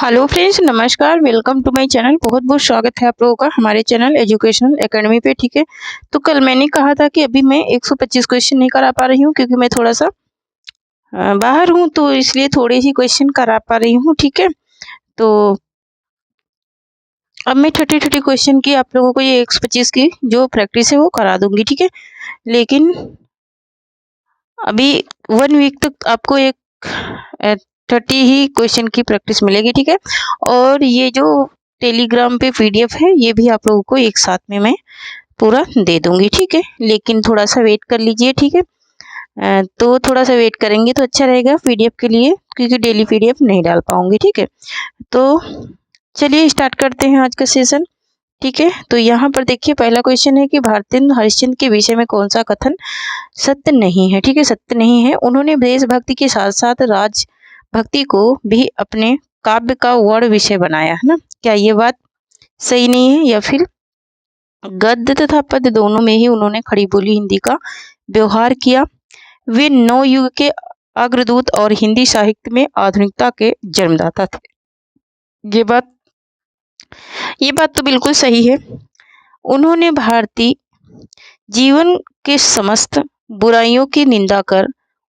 Hello friends, नमस्कार। Welcome to my channel. बहुत बहुत स्वागत है आप लोगों का हमारे चैनल एजुकेशनल एकेडमी पे। ठीक है, तो कल मैंने कहा था कि अभी मैं 125 क्वेश्चन नहीं करा पा रही हूँ क्योंकि मैं थोड़ा सा बाहर हूँ, तो इसलिए थोड़े ही क्वेश्चन करा पा रही हूँ। ठीक है, तो अब मैं 30 क्वेश्चन की आप लोगों को ये 125 की जो प्रैक्टिस है वो करा दूंगी। ठीक है, लेकिन अभी 1 वीक तक आपको एक 30 ही क्वेश्चन की प्रैक्टिस मिलेगी। ठीक है, और ये जो टेलीग्राम पे पीडीएफ है ये भी आप लोगों को एक साथ में मैं पूरा दे दूंगी। ठीक है, लेकिन थोड़ा सा वेट कर लीजिए। ठीक है, तो थोड़ा सा वेट करेंगे तो अच्छा रहेगा पीडीएफ के लिए, क्योंकि डेली पीडीएफ नहीं डाल पाऊंगी। ठीक है, तो चलिए स्टार्ट करते हैं आज का सेशन। ठीक है, तो यहाँ पर देखिए पहला क्वेश्चन है कि भारतेंदु हरिश्चंद्र के विषय में कौन सा कथन सत्य नहीं है। ठीक है, सत्य नहीं है। उन्होंने देशभक्ति के साथ साथ राजभक्ति को भी अपने काव्य का वर्ण विषय बनाया है ना। क्या ये बात सही नहीं है? या फिर गद्य तथा पद्य दोनों में ही उन्होंने खड़ी बोली हिंदी का व्यवहार किया। वे नवयुग के अग्रदूत और हिंदी साहित्य में आधुनिकता के जन्मदाता थे। ये बात तो बिल्कुल सही है। उन्होंने भारतीय जीवन के समस्त बुराइयों की निंदा कर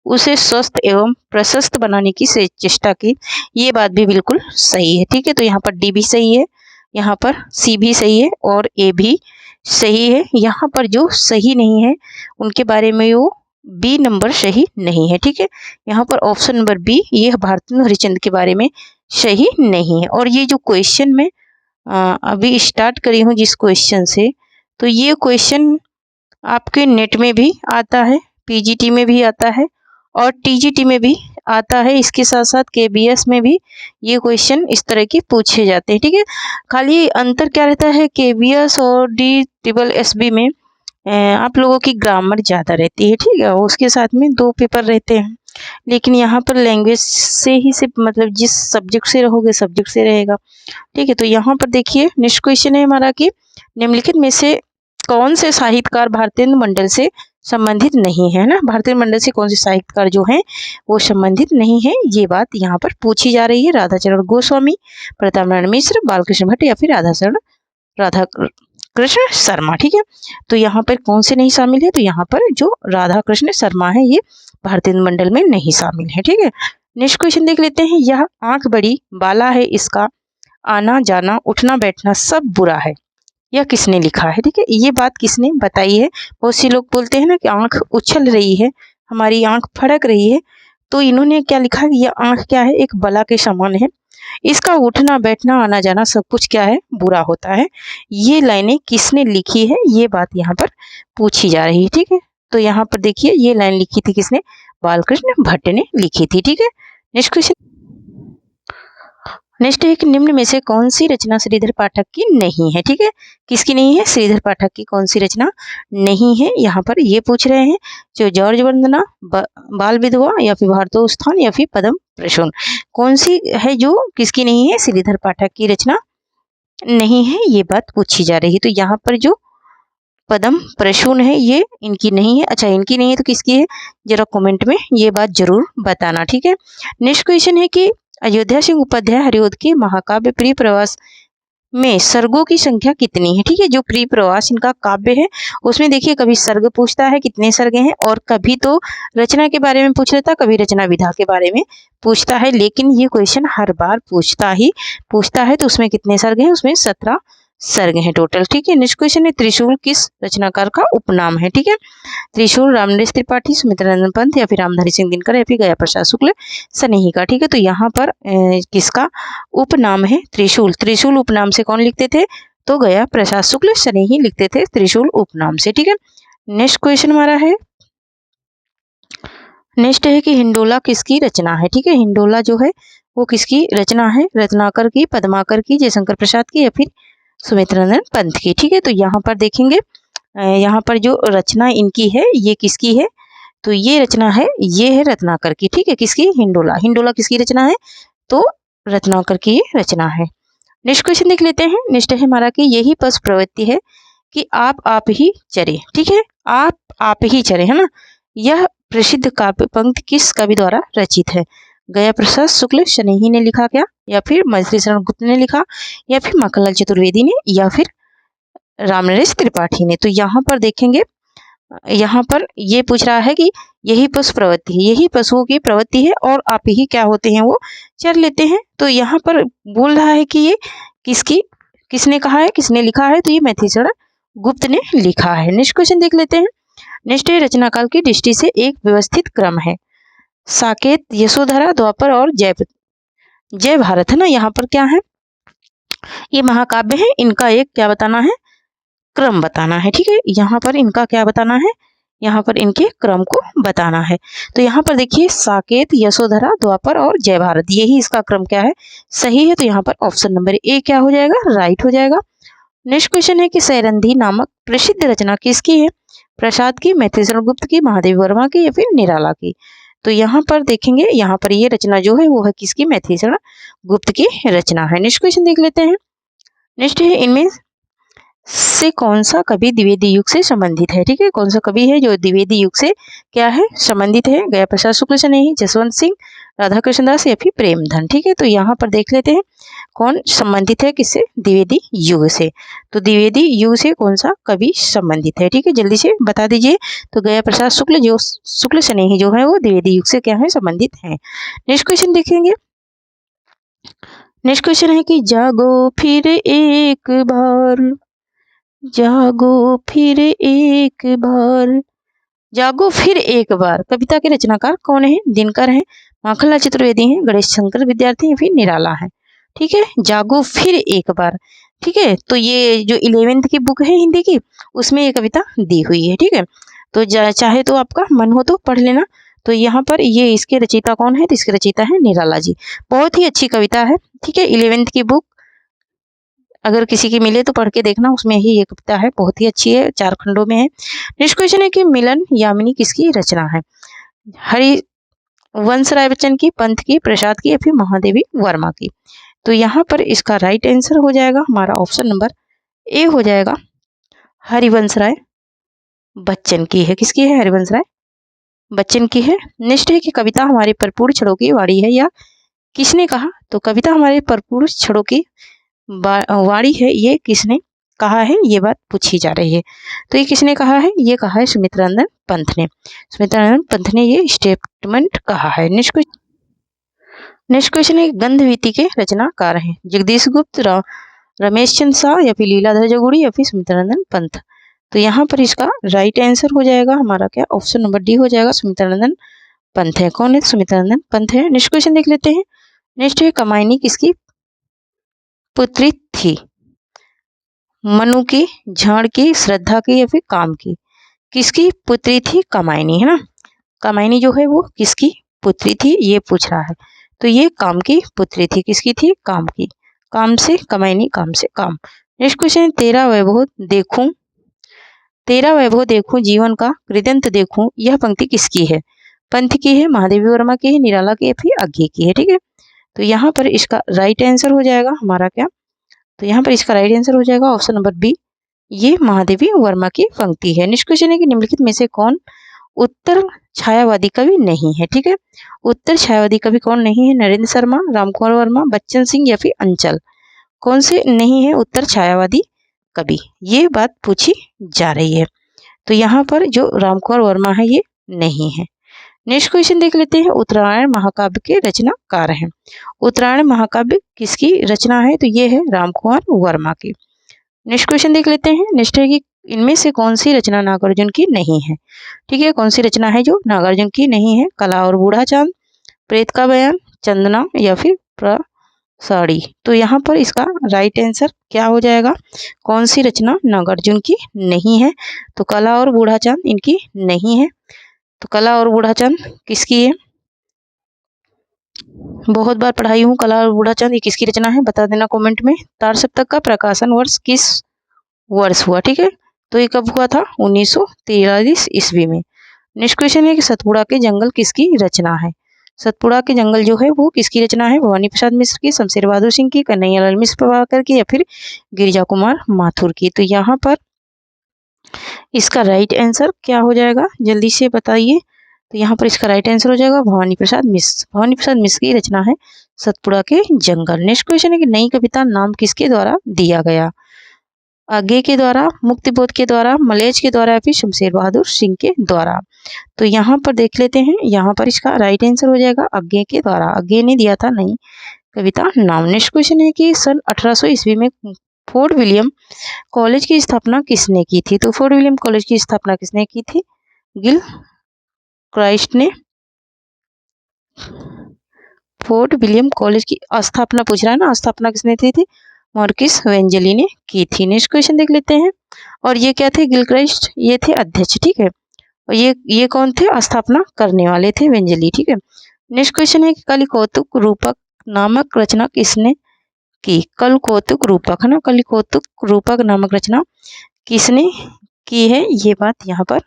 उसे स्वस्थ एवं प्रशस्त बनाने की चेष्टा की। ये बात भी बिल्कुल सही है। ठीक है, तो यहाँ पर डी भी सही है, यहाँ पर सी भी सही है और ए भी सही है। यहाँ पर जो सही नहीं है उनके बारे में वो बी नंबर सही नहीं है। ठीक है, यहाँ पर ऑप्शन नंबर बी ये भारतेंदु हरिश्चंद्र के बारे में सही नहीं है। और ये जो क्वेश्चन में अभी स्टार्ट करी हूँ जिस क्वेश्चन से, तो ये क्वेश्चन आपके नेट में भी आता है, पीजीटी में भी आता है और टीजीटी में भी आता है। इसके साथ साथ केबीएस में भी ये क्वेश्चन इस तरह के पूछे जाते हैं। ठीक है, खाली अंतर क्या रहता है, केबीएस और DSSB में आप लोगों की ग्रामर ज़्यादा रहती है। ठीक है, उसके साथ में 2 पेपर रहते हैं, लेकिन यहाँ पर लैंग्वेज से ही सिर्फ मतलब जिस सब्जेक्ट से रहोगे सब्जेक्ट से रहेगा। ठीक है, तो यहाँ पर देखिए नेक्स्ट क्वेश्चन है हमारा कि निम्नलिखित में से कौन से साहित्यकार भारतेंदु मंडल से संबंधित नहीं है ना। भारतेंदु मंडल से कौन से साहित्यकार जो हैं वो संबंधित नहीं है, ये बात यहाँ पर पूछी जा रही है। राधाचरण गोस्वामी, प्रताप नारायण मिश्र, बालकृष्ण भट्ट या फिर राधा कृष्ण शर्मा। ठीक है, तो यहाँ पर कौन से नहीं शामिल है, तो यहाँ पर जो राधा कृष्ण शर्मा है ये भारतेंदु मंडल में नहीं शामिल है। ठीक है, नेक्स्ट क्वेश्चन देख लेते हैं। यह आंख बड़ी बाला है, इसका आना जाना उठना बैठना सब बुरा है, यह किसने लिखा है। ठीक है, ये बात किसने बताई है। बहुत से लोग बोलते हैं ना कि आंख उछल रही है, हमारी आंख फड़क रही है, तो इन्होंने क्या लिखा है, यह आंख क्या है, एक बला के समान है, इसका उठना बैठना आना जाना सब कुछ क्या है, बुरा होता है। ये लाइनें किसने लिखी है, ये बात यहाँ पर पूछी जा रही है। ठीक है, तो यहाँ पर देखिए ये लाइन लिखी थी किसने, बालकृष्ण भट्ट ने लिखी थी। ठीक है, नेक्स्ट क्वेश्चन नेक्स्ट है कि निम्न में से कौन सी रचना श्रीधर पाठक की नहीं है। ठीक है, किसकी नहीं है, श्रीधर पाठक की कौन सी रचना नहीं है, यहाँ पर ये पूछ रहे हैं। जो जॉर्ज वंदना, बाल विधवा या फिर भारतोत्थान या फिर पद्म प्रसून, कौन सी है जो किसकी नहीं है, श्रीधर पाठक की रचना नहीं है, ये बात पूछी जा रही है। तो यहाँ पर जो पद्म प्रसून है ये इनकी नहीं है। अच्छा, इनकी नहीं है तो किसकी है, जरा कमेंट में ये बात जरूर बताना। ठीक है, नेक्स्ट क्वेश्चन है कि अयोध्या सिंह उपाध्याय हरिऔध के महाकाव्य प्रिय प्रवास में सर्गों की संख्या कितनी है। ठीक है, जो प्रिय प्रवास इनका काव्य है उसमें देखिए कभी सर्ग पूछता है कितने सर्ग हैं, और कभी तो रचना के बारे में पूछ लेता, कभी रचना विधा के बारे में पूछता है, लेकिन ये क्वेश्चन हर बार पूछता है। तो उसमें कितने सर्ग हैं, उसमें 17 सर्ग हैं टोटल। ठीक है, नेक्स्ट क्वेश्चन है त्रिशूल किस रचनाकार का उपनाम है। ठीक है, त्रिशूल रामनरेश त्रिपाठी, सुमित्रानंद पंत या फिर रामधारी सिंह दिनकर या फिर गया प्रसाद शुक्ल सनेही का। ठीक है, तो यहाँ पर किसका उपनाम है, त्रिशूल। त्रिशूल उपनाम से कौन लिखते थे, तो गया प्रसाद शुक्ल सनेही लिखते थे त्रिशूल उपनाम से। ठीक है, नेक्स्ट क्वेश्चन हमारा है, नेक्स्ट है कि हिंडोला किसकी रचना है। ठीक है, हिंडोला जो है वो किसकी रचना है, रत्नाकर की, पद्माकर की, जयशंकर प्रसाद की या फिर सुमित्रानंद पंत की। ठीक है, तो यहाँ पर देखेंगे यहाँ पर जो रचना इनकी है ये किसकी है, तो ये रचना है, ये है रत्नाकर की। ठीक है, किसकी, हिंडोला। हिंडोला किसकी रचना है, तो रत्नाकर की रचना है। नेक्स्ट क्वेश्चन देख लेते हैं। नेक्स्ट है हमारा कि यही पश प्रवृत्ति है कि आप ही चरे। ठीक है, आप ही चरे है ना। यह प्रसिद्ध काव्य पंक्ति किस कवि द्वारा रचित है, गया प्रसाद शुक्ल शनैही ने लिखा क्या, या फिर मैथिली शरण गुप्त ने लिखा, या फिर माखनलाल चतुर्वेदी ने, या फिर रामनरेश त्रिपाठी ने। तो यहाँ पर देखेंगे, यहाँ पर ये पूछ रहा है कि यही पशु प्रवृत्ति है, यही पशुओं की प्रवृत्ति है और आप ही क्या होते हैं वो चर लेते हैं। तो यहाँ पर बोल रहा है कि ये किसने कहा है, किसने लिखा है, तो ये मैथिली शरण गुप्त ने लिखा है। नेक्स्ट क्वेश्चन देख लेते हैं। नेक्स्ट है रचना काल की दृष्टि से एक व्यवस्थित क्रम है। साकेत, यशोधरा, द्वापर और जय भारत है ना। यहाँ पर क्या है, ये महाकाव्य है, इनका एक क्या बताना है, क्रम बताना है। ठीक है, यहाँ पर इनका क्या बताना है, यहाँ पर इनके क्रम को बताना है। तो यहाँ पर देखिए साकेत, यशोधरा, द्वापर और जय भारत, यही इसका क्रम क्या है, सही है। तो यहाँ पर ऑप्शन नंबर ए क्या हो जाएगा, राइट हो जाएगा। नेक्स्ट क्वेश्चन है कि सैरंधी नामक प्रसिद्ध रचना किसकी है, प्रसाद की, मैथिली शरण गुप्त की, महादेवी वर्मा की, या फिर निराला की। तो यहाँ पर देखेंगे, यहाँ पर ये रचना जो है वो है किसकी, मैथिली शरण गुप्त की रचना है। नेक्स्ट क्वेश्चन देख लेते हैं। नेक्स्ट है इनमें से कौन सा कवि द्विवेदी युग से संबंधित है। ठीक है, कौन सा कवि है जो द्विवेदी युग से क्या है, संबंधित है, गया प्रसाद शुक्ल शनैही, जसवंत सिंह, राधा कृष्ण दास, या फिर प्रेमधन। ठीक है, तो यहाँ पर देख लेते हैं कौन संबंधित है किससे, द्विवेदी युग से। तो द्विवेदी युग से कौन सा कवि संबंधित है, ठीक है, जल्दी से बता दीजिए। तो गया प्रसाद शुक्ल शनैही जो है वो द्विवेदी युग से क्या है, संबंधित है। नेक्स्ट क्वेश्चन देखेंगे। नेक्स्ट क्वेश्चन है कि जागो फिर एक बार, जागो फिर एक बार, जागो फिर एक बार कविता के रचनाकार कौन है, दिनकर है, माखनलाल चतुर्वेदी है, गणेश शंकर विद्यार्थी या फिर निराला है। ठीक है, जागो फिर एक बार। ठीक है, तो ये जो 11वीं की बुक है हिंदी की, उसमें ये कविता दी हुई है। ठीक है, तो चाहे तो आपका मन हो तो पढ़ लेना। तो यहाँ पर ये इसके रचयिता कौन है, तो इसके रचयिता है निराला जी। बहुत ही अच्छी कविता है। ठीक है, 11वीं की बुक अगर किसी की मिले तो पढ़ के देखना, उसमें ही ये कविता है, बहुत ही अच्छी है, 4 खंडों में है। नेक्स्ट क्वेश्चन है कि मिलन यामिनी किसकी रचना है, हरिवंश राय बच्चन की, पंत की, प्रसाद की, या फिर महादेवी वर्मा की। तो यहाँ पर इसका राइट आंसर हो जाएगा हमारा ऑप्शन नंबर ए हो जाएगा, हरिवंश राय बच्चन की है। किसकी है, हरिवंश राय बच्चन की है। नेक्स्ट है कि कविता हमारे भरपूर छड़ों की वाणी है, या किसने कहा, तो कविता हमारे भरपूर छड़ों की वाणी है, ये किसने कहा है, ये बात पूछी जा रही है। तो ये किसने कहा है, ये कहा है सुमित्रानंद पंत ने, सुमित्रानंद पंत ने ये स्टेटमेंट कहा है। नेक्स्ट क्वेश्चन है गंधवीति के रचनाकार हैं, जगदीश गुप्त, रमेश चंद्र शाह, या फिर लीलाधर जगुड़ी, या फिर सुमित्रानंद पंत। तो यहाँ पर इसका राइट आंसर हो जाएगा हमारा क्या, ऑप्शन नंबर डी हो जाएगा, सुमित्रानंद पंत है। कौन है, सुमित्रानंद पंत है। नेक्स्ट क्वेश्चन देख लेते हैं। नेक्स्ट है कामायनी किसकी पुत्री थी, मनु की, झाड़ की, श्रद्धा की, या फिर काम की। किसकी पुत्री थी, कामायनी है ना। कामायनी जो है वो किसकी पुत्री थी, ये पूछ रहा है। तो ये काम की पुत्री थी, किसकी थी, काम की, काम से कामायनी, काम से काम। नेक्स्ट क्वेश्चन, तेरा वैभव देखूं जीवन का कृदंत देखूं, यह पंक्ति किसकी है, पंथ की है, महादेवी वर्मा की है, निराला की, या फिर अज्ञे की है। ठीक है, तो यहाँ पर इसका राइट आंसर हो जाएगा हमारा क्या, तो यहाँ पर इसका राइट आंसर हो जाएगा ऑप्शन नंबर बी, ये महादेवी वर्मा की पंक्ति है। नेक्स्ट क्वेश्चन है कि निम्नलिखित में से कौन उत्तर छायावादी कवि नहीं है। ठीक है, उत्तर छायावादी कवि कौन नहीं है, नरेंद्र शर्मा, रामकुमार वर्मा, बच्चन सिंह, या फिर अंचल। कौन से नहीं है उत्तर छायावादी कवि, ये बात पूछी जा रही है। तो यहाँ पर जो रामकुमार वर्मा है ये नहीं है। नेक्स्ट क्वेश्चन देख लेते हैं, उत्तरायण महाकाव्य के रचनाकार हैं। उत्तरायण महाकाव्य किसकी रचना है, तो ये है रामकुमार वर्मा की। नेक्स्ट क्वेश्चन देख लेते हैं। नेक्स्ट है कि इनमें से कौन सी रचना नागार्जुन की नहीं है। ठीक है, कौन सी रचना है जो नागार्जुन की नहीं है, कला और बूढ़ा चांद, प्रेत का बयान, चंदना, या फिर प्रसाड़ी। तो यहाँ पर इसका राइट आंसर क्या हो जाएगा, कौन सी रचना नागार्जुन की नहीं है, तो कला और बूढ़ा चांद इनकी नहीं है। तो कला और बूढ़ा चांद किसकी है, बहुत बार पढ़ाई हूँ, कला और बूढ़ा चांद ये किसकी रचना है, बता देना कमेंट में। तार सप्तक का प्रकाशन वर्ष किस वर्ष हुआ। ठीक है, तो ये कब हुआ था, 1943 ईस्वी में। नेक्स्ट क्वेश्चन है कि सतपुड़ा के जंगल किसकी रचना है। सतपुड़ा के जंगल जो है वो किसकी रचना है, भवानी प्रसाद मिश्र की, शमशेर बहादुर सिंह की, कन्हैयालाल मिश्र प्रभाकर की, या फिर गिरिजा कुमार माथुर की। तो यहाँ पर इसका राइट आंसर क्या हो जाएगा, जल्दी से बताइए। तो यहाँ पर इसका राइट आंसर हो जाएगा भवानी प्रसाद मिश्र। भवानी प्रसाद मिश्र की रचना है सतपुड़ा के जंगल। नेक्स्ट क्वेश्चन है कि नई कविता नाम किसके द्वारा दिया गया? आगे के द्वारा, मुक्तिबोध के द्वारा, मलेच्छ के द्वारा या फिर शमशेर बहादुर सिंह के द्वारा। तो यहाँ पर देख लेते हैं, यहाँ पर इसका राइट आंसर हो जाएगा आगे के द्वारा। आगे ने दिया था नई कविता नाम। नेक्स्ट क्वेश्चन है कि सन 1800 ईस्वी में फोर्ट विलियम कॉलेज की स्थापना किसने की थी? तो फोर्ट विलियम कॉलेज की स्थापना किसने की थी? गिल क्राइस्ट ने फोर्ट विलियम कॉलेज की स्थापना पूछ रहा है ना, स्थापना किसने की थी? मार्किस वेंजली ने की थी। नेक्स्ट क्वेश्चन देख लेते हैं। और ये क्या थे? गिल क्राइस्ट, ये थे अध्यक्ष, ठीक है। और ये कौन थे? स्थापना करने वाले थे वेंजली, ठीक है। नेक्स्ट क्वेश्चन है कि कलिकौतुक रूपक नामक रचना किसने की? कलिकौतुक रूपक है ना, कलिकौतुक रूपक नामक रचना किसने की है? ये बात यहाँ पर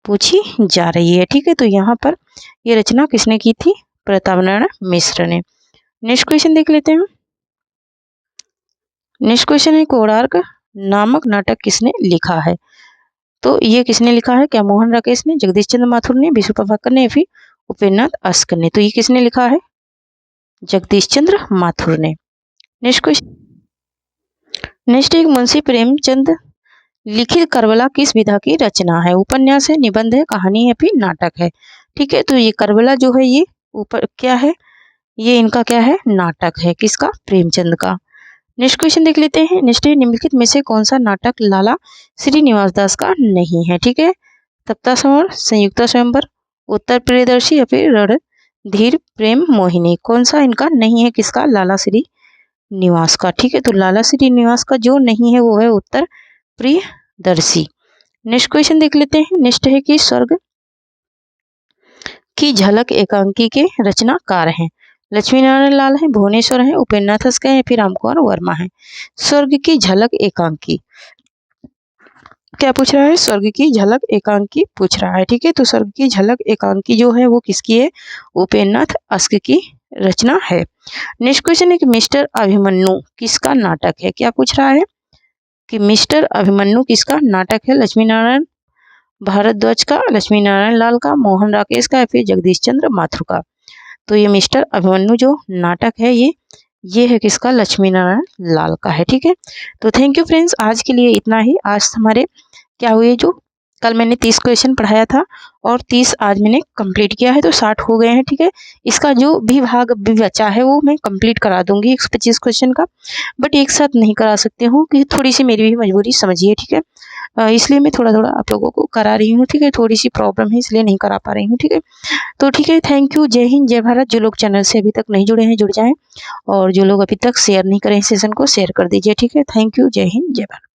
पूछी जा रही है, ठीक है। तो यहाँ पर ये रचना किसने की थी? प्रतापनारायण मिश्र ने। नेक्स्ट क्वेश्चन देख लेते हैं। नेक्स्ट क्वेश्चन है कोणार्क नामक नाटक किसने लिखा है? तो ये किसने लिखा है? क्या मोहन राकेश ने, जगदीश चंद्र माथुर ने, विष्णु प्रभाकर ने, फिर उपेंद्रनाथ अस्कर ने? तो ये किसने लिखा है? जगदीश चंद्र माथुर ने। नेक्स्ट क्वेश्चन, नेक्स्ट एक मुंशी प्रेमचंद लिखित करबला किस विधा की रचना है? उपन्यास है, निबंध है, कहानी है, फिर नाटक है, ठीक है। तो ये करबला जो है ये ऊपर क्या है? ये इनका क्या है? नाटक है। किसका? प्रेमचंद का। नेक्स्ट क्वेश्चन देख लेते हैं। नेक्स्ट है निम्नलिखित में से कौन सा नाटक लाला श्रीनिवास दास का नहीं है? ठीक है। तप्ता समर, संयुक्ता स्वयंवर, उत्तर प्रियदर्शी या फिर रणधीर प्रेम मोहिनी? कौन सा इनका नहीं है? किसका? लाला श्रीनिवास का, ठीक है। तो लाला श्रीनिवास का जो नहीं है वो है उत्तर प्रियदर्शी। नेक्स्ट क्वेश्चन देख लेते हैं। नेक्स्ट है कि स्वर्ग की झलक एकांकी के रचनाकार हैं? लक्ष्मी नारायण लाल है, भुवनेश्वर है, उपेंद्रनाथ अस्कर है, फिर राम कुमार वर्मा है? स्वर्ग की झलक एकांकी क्या पूछ रहा है? स्वर्ग की झलक एकांकी पूछ रहा है, ठीक है। तो स्वर्ग की झलक एकांकी जो है वो किसकी है? उपेंद्रनाथ अस्कर की रचना है। नेक्स्ट क्वेश्चन है कि मिस्टर अभिमन्यु किसका नाटक है? क्या पूछ रहा है कि मिस्टर अभिमन्यु किसका नाटक है? लक्ष्मी नारायण भारद्वाज का, लक्ष्मी नारायण लाल का, मोहन राकेश का, या फिर जगदीश चंद्र माथुर का? तो ये मिस्टर अभिमन्यु जो नाटक है ये है किसका? लक्ष्मी नारायण लाल का है, ठीक है। तो थैंक यू फ्रेंड्स, आज के लिए इतना ही। आज हमारे क्या हुए, जो कल मैंने 30 क्वेश्चन पढ़ाया था और 30 आज मैंने कंप्लीट किया है, तो 60 हो गए हैं, ठीक है। इसका जो भी भाग भी बचा है वो मैं कंप्लीट करा दूंगी 125 क्वेश्चन का, बट एक साथ नहीं करा सकती हूँ क्योंकि थोड़ी सी मेरी भी मजबूरी समझिए, ठीक है। इसलिए मैं थोड़ा थोड़ा आप लोगों को करा रही हूँ, ठीक है। थोड़ी सी प्रॉब्लम है इसलिए नहीं करा पा रही हूँ, ठीक है। तो ठीक है, थैंक यू। जय हिंद, जय भारत। जो लोग चैनल से अभी तक नहीं जुड़े हैं जुड़ जाएं, और जो लोग अभी तक शेयर नहीं करें सेशन को शेयर कर दीजिए, ठीक है। Thank you. जय हिंद, जय भारत।